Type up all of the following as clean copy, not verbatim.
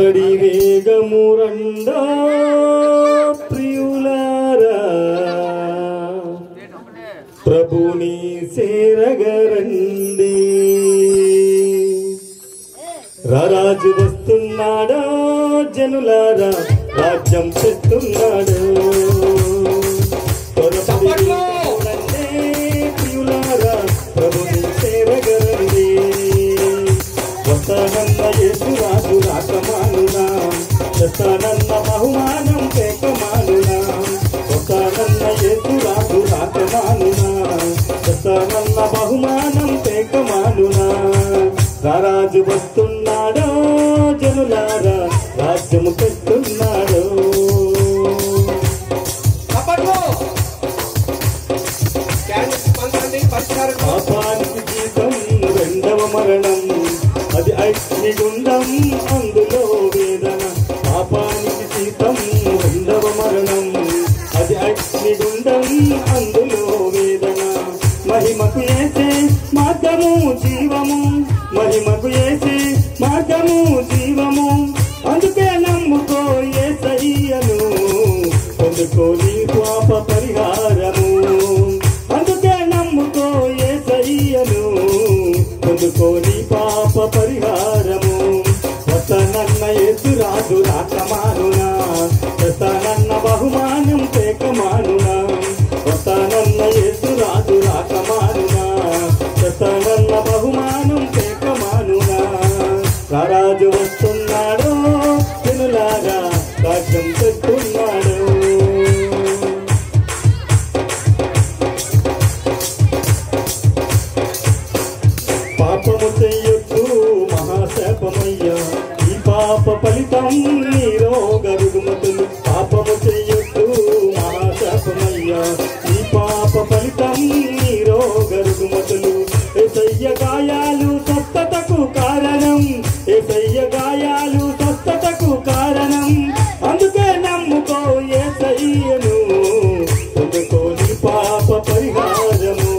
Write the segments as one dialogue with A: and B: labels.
A: వేగమురండా ప్రియులారా ప్రభుని సేరగరండి రారాజు వస్తున్నాడా జనులారా రాజ్యం తెస్తున్నాడు ప్రియులారా ప్రభుని సేరగరండి వస్తానన్న యేసు రాజు రాకమానునా వస్తానన్న బహుమానం పేకమానునా వస్తానన్న యేసు రాజు రాకమానునా వస్తానన్న బహుమానం పేకమానునా రారాజు వస్తున్నాడో జనులారా రాజ్యము తెస్తున్నాడో పాపానికి జీతం రెండవ మరణం అది అగ్నిగుండం అందులో వేదన పాపానికి జీతం రెండవ మరణం అది అగ్నిగుండం అందులో వేదన మహిమకు యేసే మార్గము జీవము మహిమకు యేసే మార్గము జీవము అందుకే నమ్ముకో యేసయ్యను పొందుకో నీ పాప పరిహారము అందుకే నమ్ముకో యేసయ్యను పొందుకో నీ పాప పరిహారము వస్తానన్న యేసు రాజు రాకమానునా వస్తానన్న బహుమానం పేకమానునా వస్తానన్న యేసు రాజు రాకమానునా వస్తానన్న బహుమానం పేకమానునా రారాజు వస్తున్నాడు జనులారా రాజ్యం తెస్తున్నాడు పాపము చెయ్యొద్దు మహాశాపమయ్యా ఈ పాప ఫలితం నీరోగ రుగ్మతులు పాపము చెయ్యొద్దు మహాశాపమయ్యా ఈ పాప ఫలితం నీరోగ రుగ్మతులు యేసయ్య గాయాలు స్వస్థతకు కారణం యేసయ్య గాయాలు స్వస్థతకు కారణం అందుకే నమ్ముకో యేసయ్యను పొందుకో నీ పాప పరిహారము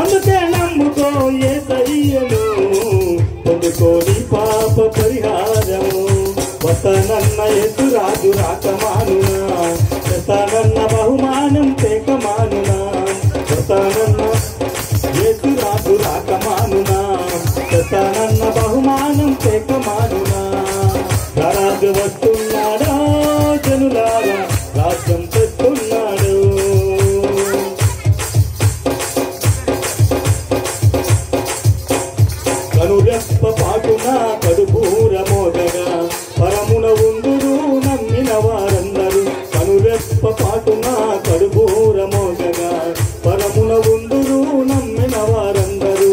A: అందుకే నమ్ముకో యేసయ్యను పొందుకో నీ పాప పరిహారము వస్తానన్న యేసు రాజు రాకమానునా వస్తానన్న బహుమానం పేకమానునా వస్తానన్న యేసు రాజు రాకమానునా వస్తానన్న బహుమానం పేకమానునా రారాజు వస్తున్నాడా జనులారా రాజ్యం తెస్తున్నాడు కనురెప్ప పాటున కడుపూర మోగగా పరమున ఉందురు నమ్మిన వారందరూ కనురెప్ప పాటున కడుపూర మోగగా పరమున ఉందురు నమ్మిన వారందరూ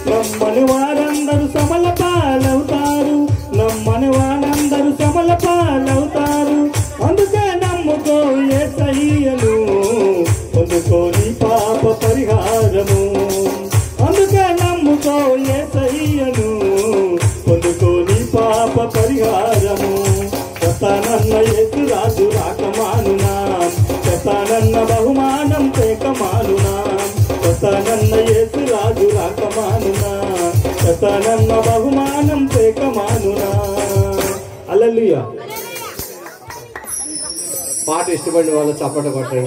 A: నమ్మని వారందరూ సమల పాలవుతారు నమ్మని వారందరూ సమల పాలవుతారు అందుకే నమ్ముకో యేసయ్యను పొందుకో నీ పాప పరిహారము అందుకే నమ్ముకో యేసయ్యను పొందుకో నీ పాప పరిహారము వస్తానన్న యేసు రాజు రాకమానునా వస్తానన్న బహుమానం పేకమానునా వస్తానన్న యేసు రాజు రాకమానునా వస్తానన్న బహుమానం పేకమానునా హల్లెలూయా. పాట ఇష్టపడిన వాళ్ళు చప్పట కొట్టండి.